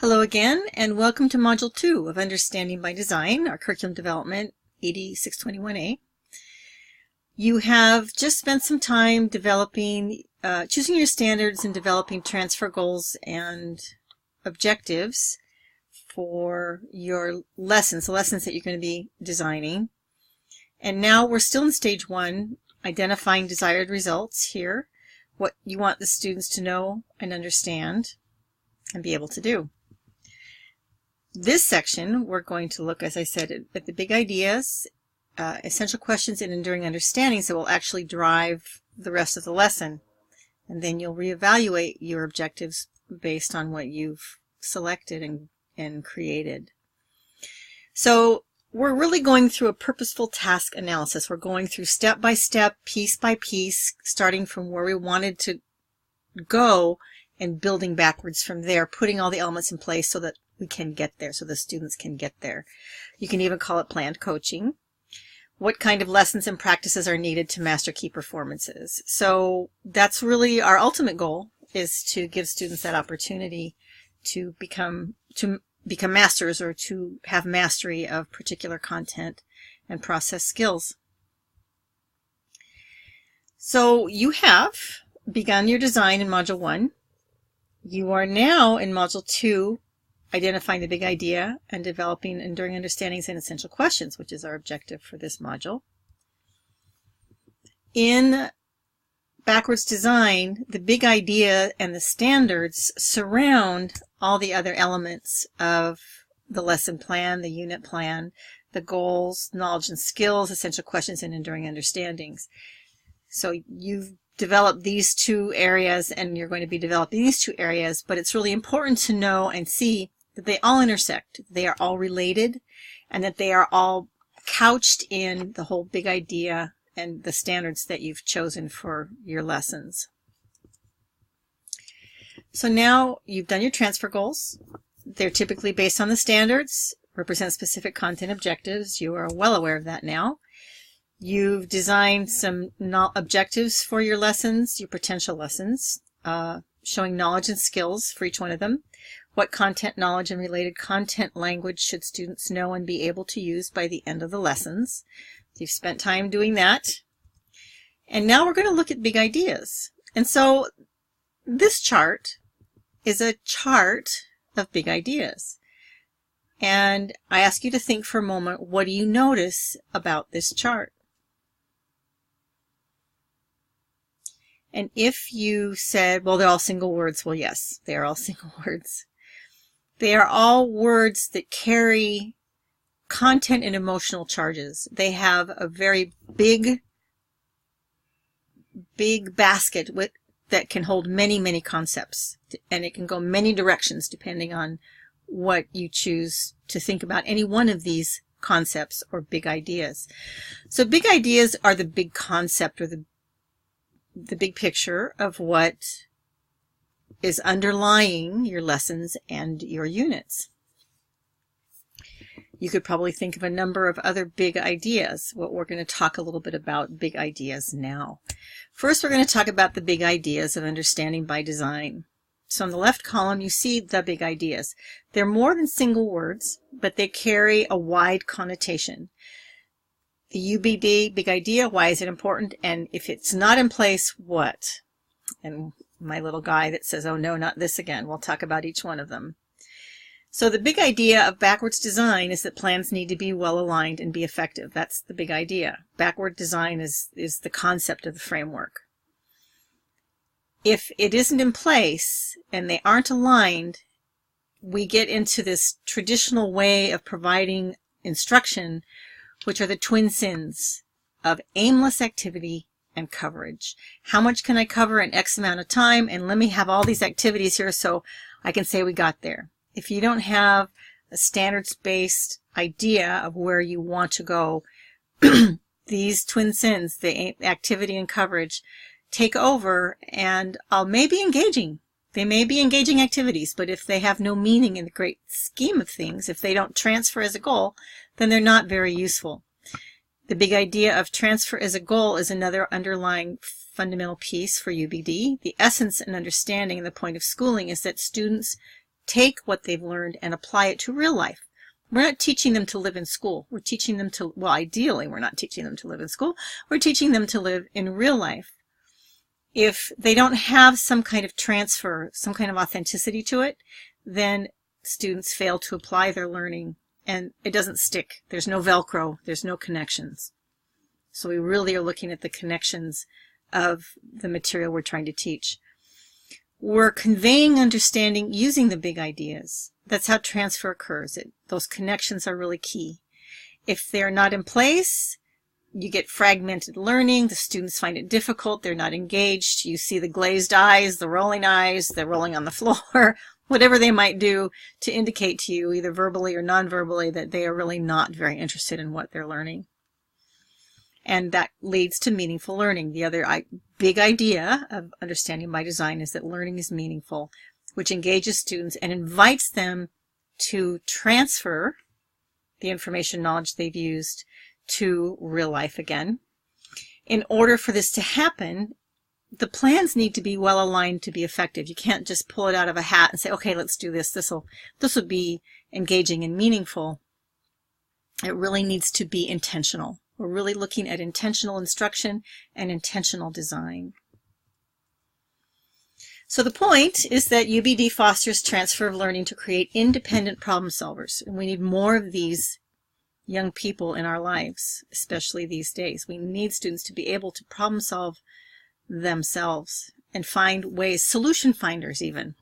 Hello again, and welcome to Module 2 of Understanding by Design, our curriculum development, ED621A. You have just spent some time developing, choosing your standards and developing transfer goals and objectives for your lessons, the lessons that you're going to be designing. And now we're still in stage 1, identifying desired results here, what you want the students to know and understand and be able to do. This section, we're going to look, as I said, at the big ideas, essential questions, and enduring understandings that will actually drive the rest of the lesson. And then you'll reevaluate your objectives based on what you've selected and created. So we're really going through a purposeful task analysis. We're going through step by step, piece by piece, starting from where we wanted to go and building backwards from there, putting all the elements in place so that we can get there, so the students can get there. You can even call it planned coaching. What kind of lessons and practices are needed to master key performances? So that's really our ultimate goal, is to give students that opportunity to become masters, or to have mastery of particular content and process skills. So you have begun your design in Module 1. You are now in Module 2, identifying the big idea and developing enduring understandings and essential questions, which is our objective for this module. In backwards design, the big idea and the standards surround all the other elements of the lesson plan, the unit plan, the goals, knowledge and skills, essential questions, and enduring understandings. So you've developed these two areas, and you're going to be developing these two areas, but it's really important to know and see that they all intersect, they are all related, and that they are all couched in the whole big idea and the standards that you've chosen for your lessons. So now you've done your transfer goals. They're typically based on the standards, represent specific content objectives. You are well aware of that now. You've designed some objectives for your lessons, your potential lessons, showing knowledge and skills for each one of them. What content, knowledge, and related content language should students know and be able to use by the end of the lessons? You've spent time doing that. And now we're going to look at big ideas. And so this chart is a chart of big ideas. And I ask you to think for a moment, what do you notice about this chart? And if you said, well, they're all single words, well, yes, they are all single words. They are all words that carry content and emotional charges. They have a very big basket that can hold many, many concepts. And it can go many directions depending on what you choose to think about any one of these concepts or big ideas. So big ideas are the big concept, or the big picture of what is underlying your lessons and your units. You could probably think of a number of other big ideas. What we're going to talk a little bit about big ideas now. First, we're going to talk about the big ideas of understanding by design. So in the left column, you see the big ideas. They're more than single words, but they carry a wide connotation. The UBD, big idea, why is it important? And if it's not in place, what? And my little guy that says, oh no, not this again. We'll talk about each one of them. So the big idea of backwards design is that plans need to be well aligned and be effective. That's the big idea. Backward design is the concept of the framework. If it isn't in place and they aren't aligned, we get into this traditional way of providing instruction, which are the twin sins of aimless activity and coverage. How much can I cover in X amount of time? And let me have all these activities here so I can say we got there. If you don't have a standards-based idea of where you want to go, these twin sins, the activity and coverage, take over and may be engaging. They may be engaging activities, but if they have no meaning in the great scheme of things, if they don't transfer as a goal, then they're not very useful. The big idea of transfer as a goal is another underlying fundamental piece for UBD. The essence and understanding and the point of schooling is that students take what they've learned and apply it to real life. We're not teaching them to live in school. We're teaching them to, well, ideally, we're not teaching them to live in school. We're teaching them to live in real life. If they don't have some kind of transfer, some kind of authenticity to it, then students fail to apply their learning and it doesn't stick. There's no Velcro. There's no connections. So we really are looking at the connections of the material we're trying to teach. We're conveying understanding using the big ideas. That's how transfer occurs. Those connections are really key. If they're not in place, you get fragmented learning. The students find it difficult. They're not engaged. You see the glazed eyes, the rolling eyes, they're rolling on the floor, whatever they might do to indicate to you, either verbally or non-verbally, that they are really not very interested in what they're learning. And that leads to meaningful learning. The other big idea of understanding by design is that learning is meaningful, which engages students and invites them to transfer the information knowledge they've used to real life again. In order for this to happen, the plans need to be well aligned to be effective. You can't just pull it out of a hat and say, okay, let's do this. This will be engaging and meaningful. It really needs to be intentional. We're really looking at intentional instruction and intentional design. So the point is that UBD fosters transfer of learning to create independent problem solvers. And we need more of these young people in our lives, especially these days. We need students to be able to problem solve themselves and find ways, solution finders even.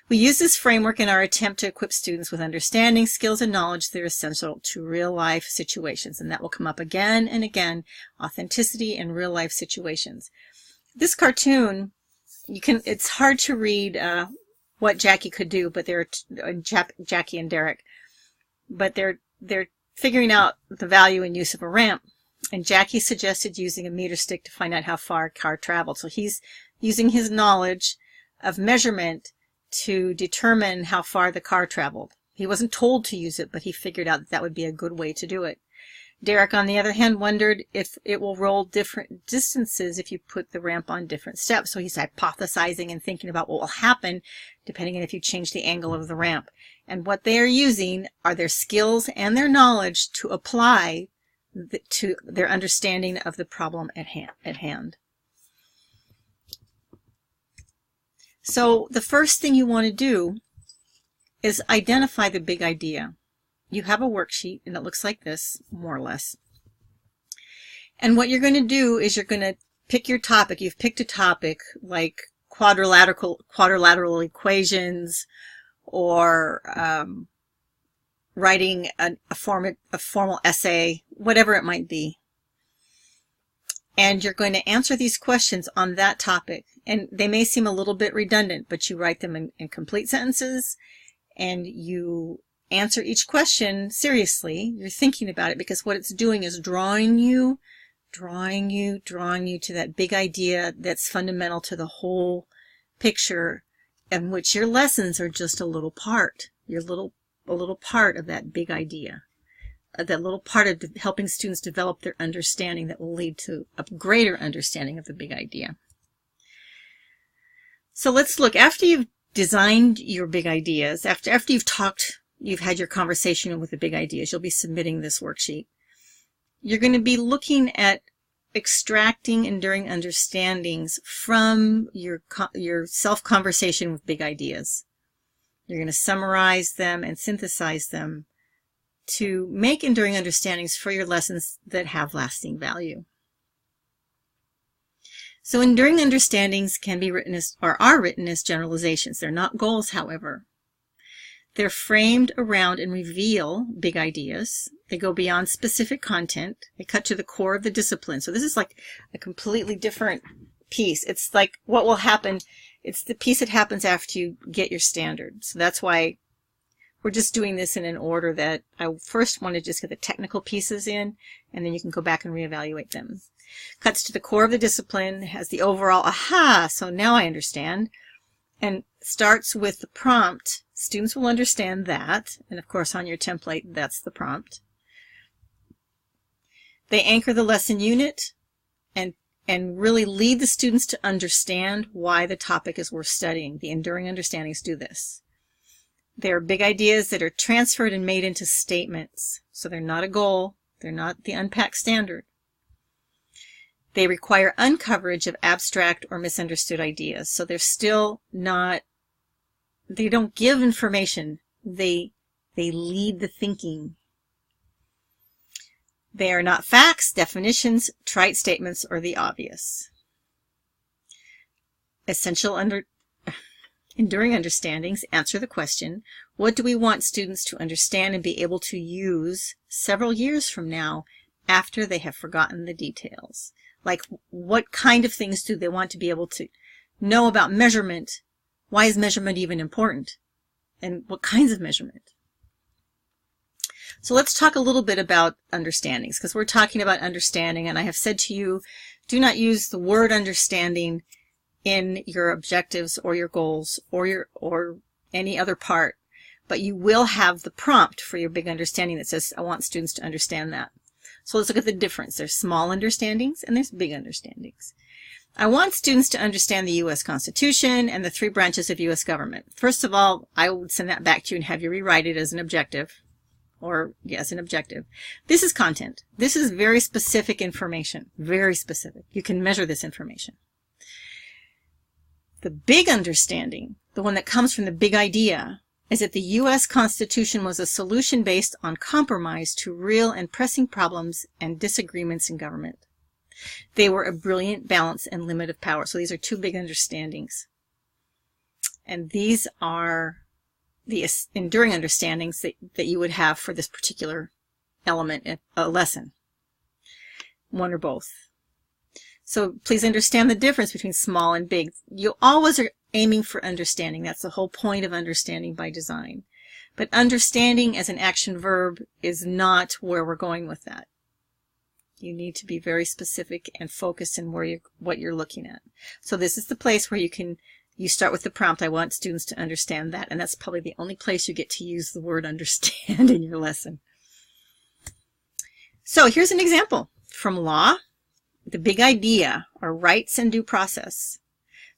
We use this framework in our attempt to equip students with understanding, skills, and knowledge that are essential to real-life situations. And that will come up again and again, authenticity in real-life situations. This cartoon, it's hard to read what Jackie could do, but Jackie and Derek, but they're figuring out the value and use of a ramp. And Jackie suggested using a meter stick to find out how far a car traveled. So he's using his knowledge of measurement to determine how far the car traveled. He wasn't told to use it, but he figured out that would be a good way to do it. Derek, on the other hand, wondered if it will roll different distances if you put the ramp on different steps. So he's hypothesizing and thinking about what will happen depending on if you change the angle of the ramp. And what they are using are their skills and their knowledge to apply to their understanding of the problem at hand. So the first thing you want to do is identify the big idea. You have a worksheet and it looks like this, more or less. And what you're going to do is you're going to pick your topic. You've picked a topic like quadrilateral equations or writing a formal essay, whatever it might be. And you're going to answer these questions on that topic. And they may seem a little bit redundant, but you write them in complete sentences and you answer each question seriously. You're thinking about it because what it's doing is drawing you to that big idea that's fundamental to the whole picture, in which your lessons are just a little part. A little part of that big idea. That little part of helping students develop their understanding that will lead to a greater understanding of the big idea. So let's look, after you've designed your big ideas, after you've had your conversation with the big ideas, you'll be submitting this worksheet. You're going to be looking at extracting enduring understandings from your self-conversation with big ideas. You're going to summarize them and synthesize them to make enduring understandings for your lessons that have lasting value. So enduring understandings can be written as, or are written as, generalizations. They're not goals, however. They're framed around and reveal big ideas. They go beyond specific content. They cut to the core of the discipline. So this is like a completely different piece. It's like what will happen. It's the piece that happens after you get your standard. So that's why we're just doing this in an order that I first want to just get the technical pieces in, and then you can go back and reevaluate them. Cuts to the core of the discipline, has the overall, aha, so now I understand, and starts with the prompt. Students will understand that, and of course on your template, that's the prompt. They anchor the lesson unit and really lead the students to understand why the topic is worth studying. The enduring understandings do this. They're big ideas that are transferred and made into statements. So they're not a goal. They're not the unpacked standard. They require uncoverage of abstract or misunderstood ideas. So they're still not, they don't give information. They lead the thinking. They are not facts, definitions, trite statements, or the obvious. Enduring understandings answer the question, what do we want students to understand and be able to use several years from now after they have forgotten the details? Like, what kind of things do they want to be able to know about measurement? Why is measurement even important? And what kinds of measurement? So let's talk a little bit about understandings, because we're talking about understanding, and I have said to you, do not use the word understanding in your objectives or your goals or any other part, but you will have the prompt for your big understanding that says, I want students to understand that. So let's look at the difference. There's small understandings and there's big understandings. I want students to understand the U.S. Constitution and the 3 branches of U.S. government. First of all, I would send that back to you and have you rewrite it as an objective, or yes, an objective. This is content. This is very specific information, very specific. You can measure this information. The big understanding, the one that comes from the big idea, is that the U.S. Constitution was a solution based on compromise to real and pressing problems and disagreements in government. They were a brilliant balance and limit of power. So these are 2 big understandings. And these are the enduring understandings that you would have for this particular element, a lesson. One or both. So please understand the difference between small and big. You always are aiming for understanding. That's the whole point of understanding by design. But understanding as an action verb is not where we're going with that. You need to be very specific and focused in what you're looking at. So this is the place where you start with the prompt, I want students to understand that. And that's probably the only place you get to use the word understand in your lesson. So here's an example from law. The big idea are rights and due process.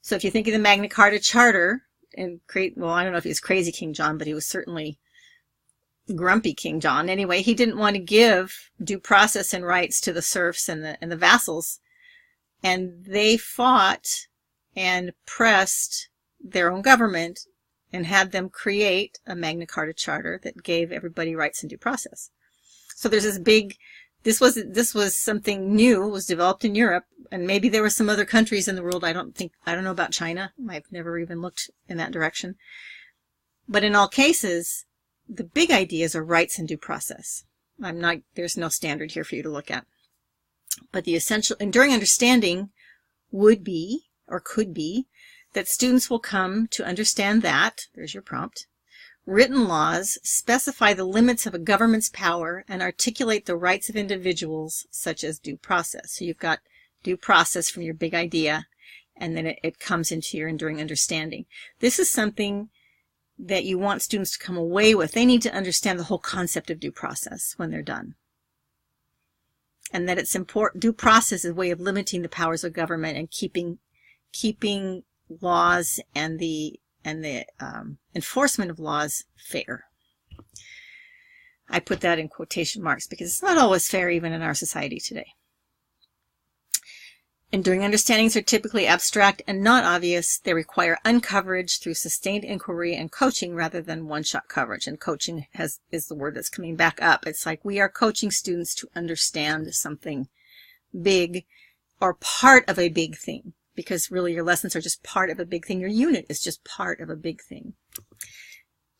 So if you think of the Magna Carta Charter, and well, I don't know if he was crazy King John, but he was certainly grumpy King John. Anyway, he didn't want to give due process and rights to the serfs and the vassals. And they fought and pressed their own government and had them create a Magna Carta Charter that gave everybody rights and due process. So there's this big, this was something new, was developed in Europe, and maybe there were some other countries in the world. I don't know about China. I've never even looked in that direction. But in all cases, the big ideas are rights and due process. There's no standard here for you to look at. But the essential enduring understanding would be, or could be, that students will come to understand that, there's your prompt, written laws specify the limits of a government's power and articulate the rights of individuals, such as due process. So you've got due process from your big idea, and then it comes into your enduring understanding. This is something that you want students to come away with. They need to understand the whole concept of due process when they're done. And that it's important. Due process is a way of limiting the powers of government and keeping laws and the enforcement of laws fair. I put that in quotation marks because it's not always fair even in our society today. Enduring understandings are typically abstract and not obvious. They require uncoverage through sustained inquiry and coaching rather than one-shot coverage. And coaching is the word that's coming back up. It's like we are coaching students to understand something big or part of a big thing. Because really your lessons are just part of a big thing. Your unit is just part of a big thing.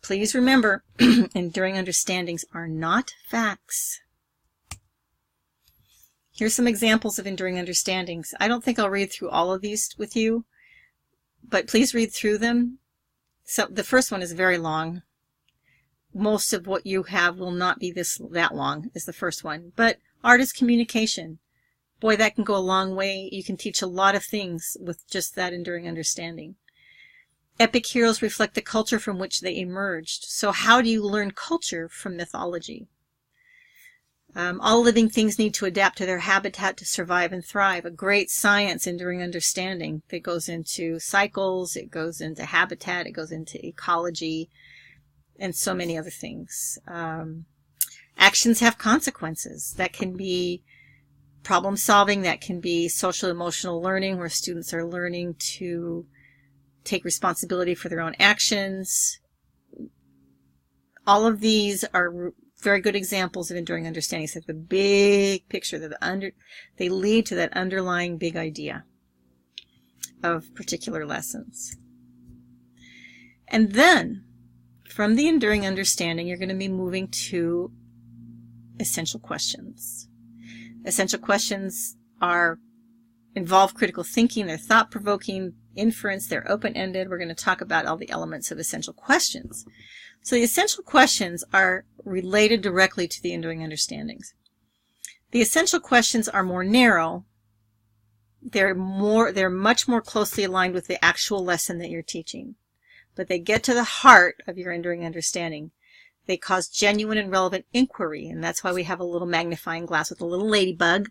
Please remember, enduring understandings are not facts. Here's some examples of enduring understandings. I don't think I'll read through all of these with you, but please read through them. So the first one is very long. Most of what you have will not be that long, is the first one. But art is communication. Boy, that can go a long way. You can teach a lot of things with just that enduring understanding. Epic heroes reflect the culture from which they emerged. So how do you learn culture from mythology? All living things need to adapt to their habitat to survive and thrive. A great science, enduring understanding, that goes into cycles, it goes into habitat, it goes into ecology. and so many other things. Actions have consequences. That can be problem solving, that can be social emotional learning, where students are learning to take responsibility for their own actions. All of these are very good examples of enduring understanding. So the big picture, they lead to that underlying big idea of particular lessons. And then, from the enduring understanding, you're going to be moving to essential questions. Essential questions involve critical thinking, they're thought-provoking, inference, they're open-ended. We're going to talk about all the elements of essential questions. So the essential questions are related directly to the enduring understandings. The essential questions are more narrow. They're much more closely aligned with the actual lesson that you're teaching. But they get to the heart of your enduring understanding. They cause genuine and relevant inquiry, and that's why we have a little magnifying glass with a little ladybug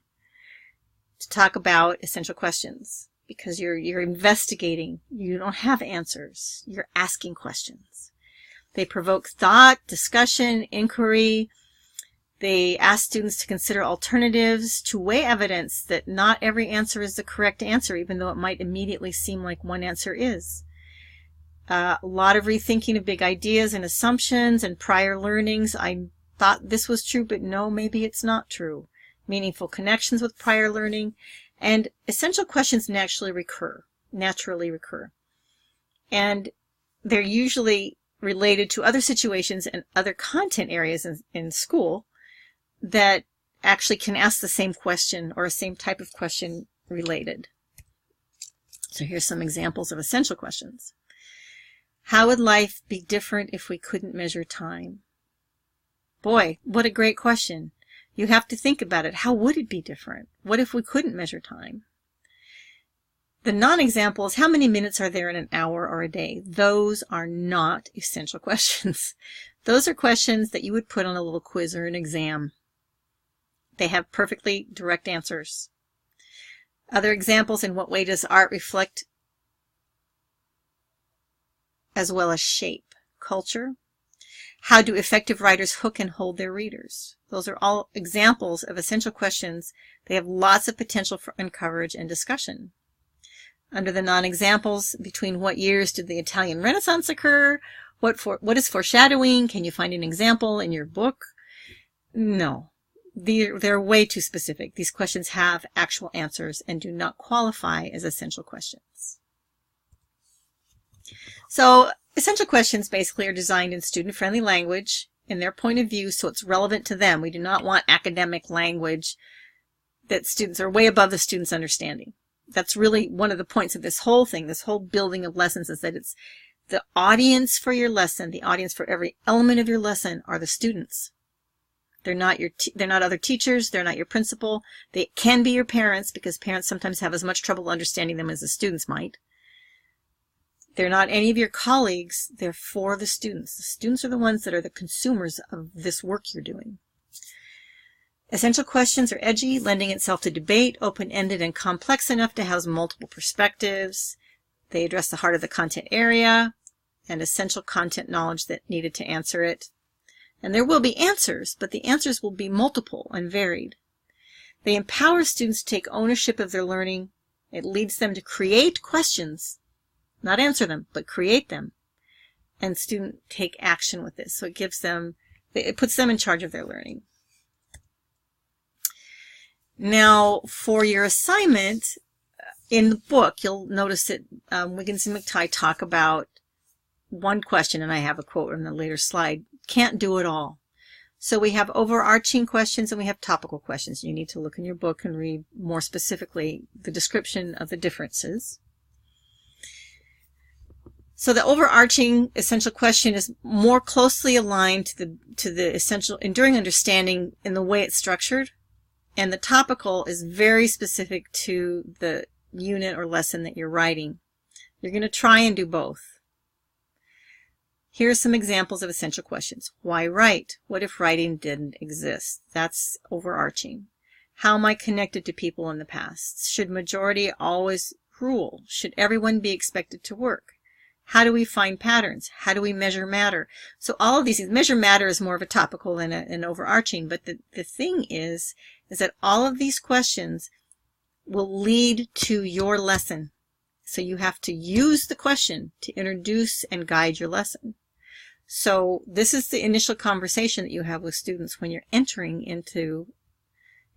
to talk about essential questions, because you're investigating. You don't have answers. You're asking questions. They provoke thought, discussion, inquiry. They ask students to consider alternatives, to weigh evidence that not every answer is the correct answer, even though it might immediately seem like one answer is. A lot of rethinking of big ideas and assumptions and prior learnings. I thought this was true, but no, maybe it's not true. Meaningful connections with prior learning. And essential questions naturally recur. And they're usually related to other situations and other content areas in school that actually can ask the same question or a same type of question related. So here's some examples of essential questions. How would life be different if we couldn't measure time? Boy, what a great question. You have to think about it. How would it be different? What if we couldn't measure time? The non-example is, how many minutes are there in an hour or a day? Those are not essential questions. Those are questions that you would put on a little quiz or an exam. They have perfectly direct answers. Other examples: in what way does art reflect as well as shape culture? How do effective writers hook and hold their readers? Those are all examples of essential questions. They have lots of potential for uncoverage and discussion. Under the non-examples, between what years did the Italian Renaissance occur? What is foreshadowing? Can you find an example in your book? No. They're way too specific. These questions have actual answers and do not qualify as essential questions. So, essential questions basically are designed in student-friendly language in their point of view, so it's relevant to them. We do not want academic language that students are way above the student's understanding. That's really one of the points of this whole thing, this whole building of lessons, is that it's the audience for your lesson, the audience for every element of your lesson are the students. They're not they're not other teachers, they're not your principal. They can be your parents, because parents sometimes have as much trouble understanding them as the students might. They're not any of your colleagues, they're for the students. The students are the ones that are the consumers of this work you're doing. Essential questions are edgy, lending itself to debate, open-ended and complex enough to house multiple perspectives. They address the heart of the content area and essential content knowledge that needed to answer it. And there will be answers, but the answers will be multiple and varied. They empower students to take ownership of their learning. It leads them to create questions, not answer them, but create them. And students take action with this. So it puts them in charge of their learning. Now, for your assignment, in the book, you'll notice that Wiggins and McTighe talk about one question, and I have a quote on the later slide: can't do it all. So we have overarching questions and we have topical questions. You need to look in your book and read more specifically the description of the differences. So the overarching essential question is more closely aligned to the essential enduring understanding in the way it's structured. And the topical is very specific to the unit or lesson that you're writing. You're going to try and do both. Here are some examples of essential questions. Why write? What if writing didn't exist? That's overarching. How am I connected to people in the past? Should majority always rule? Should everyone be expected to work? How do we find patterns? How do we measure matter? So all of these things, measure matter is more of a topical than an overarching, but the thing is that all of these questions will lead to your lesson. So you have to use the question to introduce and guide your lesson. So this is the initial conversation that you have with students when you're entering into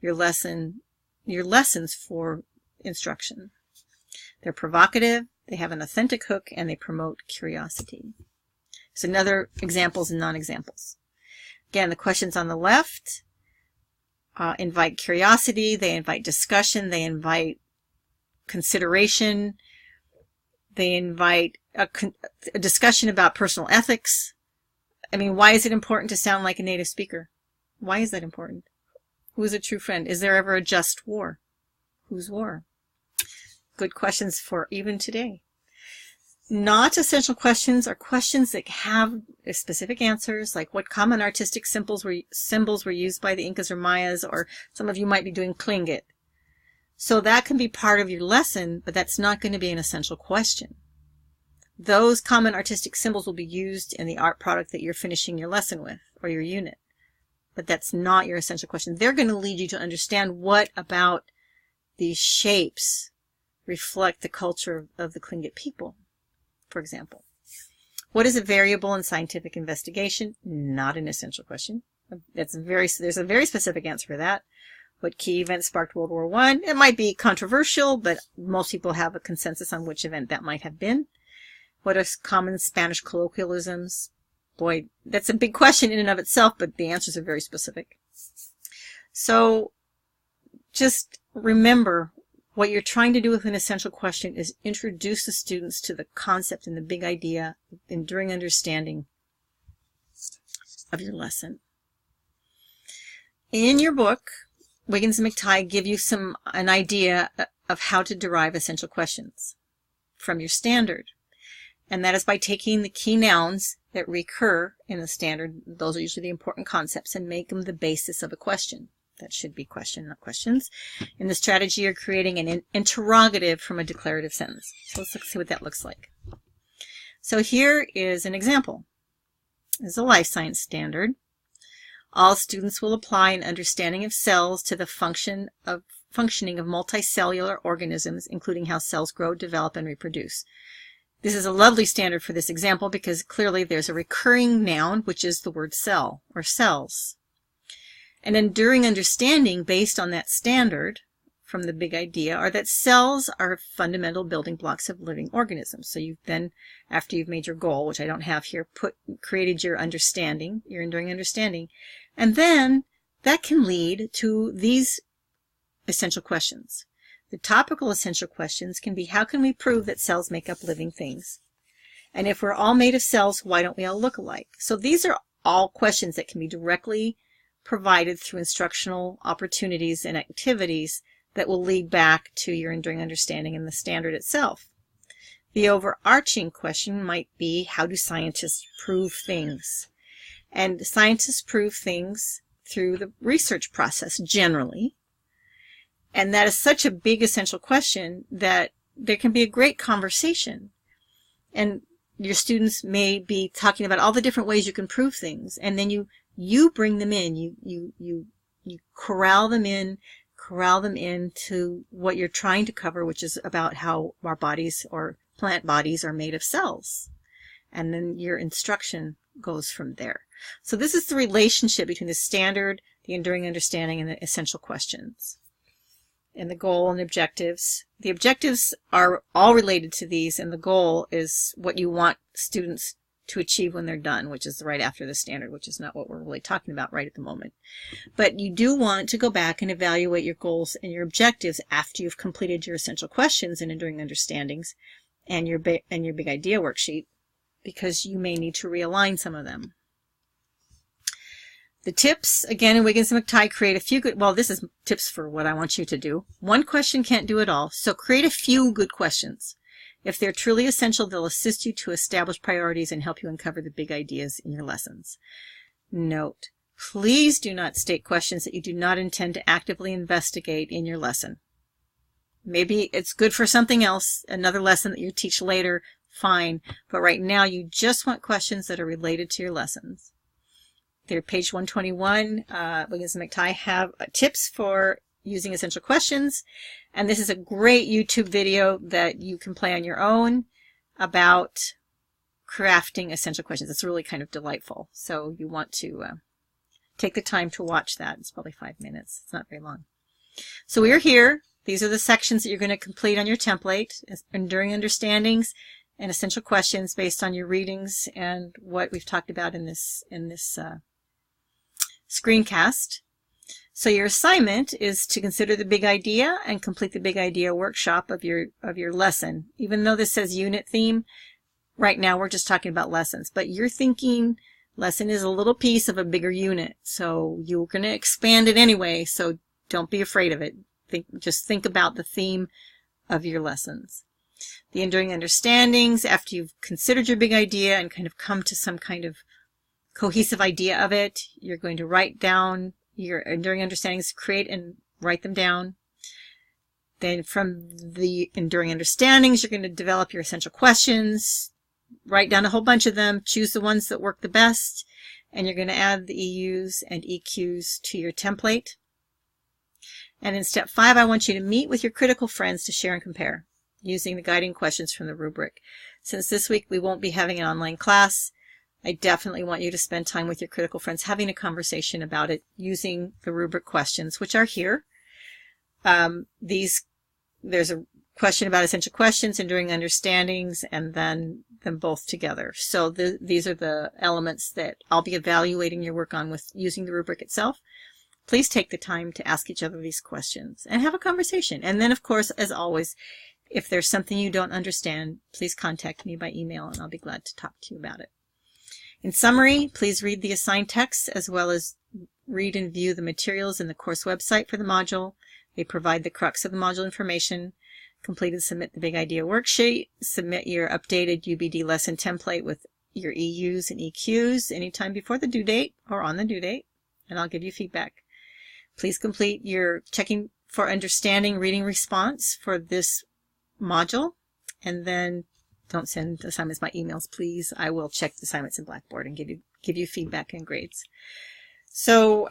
your lessons for instruction. They're provocative, they have an authentic hook, and they promote curiosity. So another examples and non-examples. Again, the questions on the left invite curiosity, they invite discussion, they invite consideration, they invite a discussion about personal ethics. I mean, why is it important to sound like a native speaker? Why is that important? Who is a true friend? Is there ever a just war? Whose war? Good questions for even today. Not essential questions are questions that have specific answers, like what common artistic symbols were used by the Incas or Mayas, or some of you might be doing Tlingit. So that can be part of your lesson, but that's not going to be an essential question. Those common artistic symbols will be used in the art product that you're finishing your lesson with, or your unit. But that's not your essential question. They're going to lead you to understand what about these shapes reflect the culture of the Tlingit people, for example. What is a variable in scientific investigation? Not an essential question. There's a very specific answer for that. What key event sparked World War I? It might be controversial, but most people have a consensus on which event that might have been. What are common Spanish colloquialisms? Boy, that's a big question in and of itself, but the answers are very specific. So just remember, what you're trying to do with an essential question is introduce the students to the concept and the big idea, enduring understanding of your lesson. In your book, Wiggins and McTighe give you an idea of how to derive essential questions from your standard. And that is by taking the key nouns that recur in the standard, those are usually the important concepts, and make them the basis of a question. That should be question, not questions. In the strategy, you're creating an interrogative from a declarative sentence. So let's see what that looks like. So here is an example. This is a life science standard. All students will apply an understanding of cells to the functioning of multicellular organisms, including how cells grow, develop, and reproduce. This is a lovely standard for this example because clearly there's a recurring noun, which is the word cell or cells. An enduring understanding based on that standard from the big idea are that cells are fundamental building blocks of living organisms. So you've then, after you've made your goal, which I don't have here, created your understanding, your enduring understanding, and then that can lead to these essential questions. The topical essential questions can be, how can we prove that cells make up living things? And if we're all made of cells, why don't we all look alike? So these are all questions that can be directly provided through instructional opportunities and activities that will lead back to your enduring understanding and the standard itself. The overarching question might be, how do scientists prove things? And scientists prove things through the research process generally. And that is such a big essential question that there can be a great conversation. And your students may be talking about all the different ways you can prove things. And then you bring them in, you corral them into what you're trying to cover, which is about how our bodies or plant bodies are made of cells. And then your instruction goes from there. So this is the relationship between the standard, the enduring understanding, and the essential questions. And the goal and objectives. The objectives are all related to these, and the goal is what you want students to achieve when they're done, which is right after the standard, which is not what we're really talking about right at the moment. But you do want to go back and evaluate your goals and your objectives after you've completed your essential questions and enduring understandings and your big idea worksheet, because you may need to realign some of them. The tips, again, in Wiggins and McTighe, create a few good, well, this is tips for what I want you to do. One question can't do it all, so create a few good questions. If they're truly essential, they'll assist you to establish priorities and help you uncover the big ideas in your lessons. Note, please do not state questions that you do not intend to actively investigate in your lesson. Maybe it's good for something else, another lesson that you teach later. fine. But right now, you just want questions that are related to your lessons. There, page 121, Wiggins and McTighe have tips for using essential questions. And this is a great YouTube video that you can play on your own about crafting essential questions. It's really kind of delightful. So you want to take the time to watch that. It's probably 5 minutes. It's not very long. So we are here. These are the sections that you're going to complete on your template: enduring understandings and essential questions based on your readings and what we've talked about in this screencast. So your assignment is to consider the big idea and complete the big idea workshop of your lesson. Even though this says unit theme, right now we're just talking about lessons, but you're thinking lesson is a little piece of a bigger unit, so you're going to expand it anyway, so don't be afraid of it. Just think about the theme of your lessons. The enduring understandings, after you've considered your big idea and kind of come to some kind of cohesive idea of it, you're going to write down your enduring understandings, create and write them down. Then from the enduring understandings, you're going to develop your essential questions, write down a whole bunch of them, choose the ones that work the best, and you're going to add the EUs and EQs to your template. And in step 5, I want you to meet with your critical friends to share and compare using the guiding questions from the rubric. Since this week we won't be having an online class, I definitely want you to spend time with your critical friends having a conversation about it using the rubric questions, which are here. There's a question about essential questions, enduring understandings, and then them both together. So these are the elements that I'll be evaluating your work on with using the rubric itself. Please take the time to ask each other these questions and have a conversation. And then, of course, as always, if there's something you don't understand, please contact me by email and I'll be glad to talk to you about it. In summary, please read the assigned texts as well as read and view the materials in the course website for the module. They provide the crux of the module information. Complete and submit the big idea worksheet. Submit your updated UBD lesson template with your EUs and EQs anytime before the due date or on the due date, and I'll give you feedback. Please complete your checking for understanding reading response for this module, and then don't send assignments by emails, please. I will check the assignments in Blackboard and give you feedback and grades. So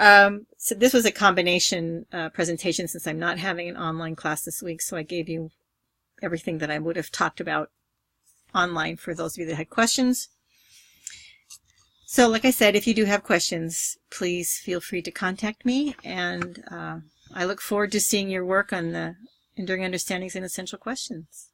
this was a combination presentation since I'm not having an online class this week, so I gave you everything that I would have talked about online for those of you that had questions. So like I said, if you do have questions, please feel free to contact me, and I look forward to seeing your work on the enduring understandings and essential questions.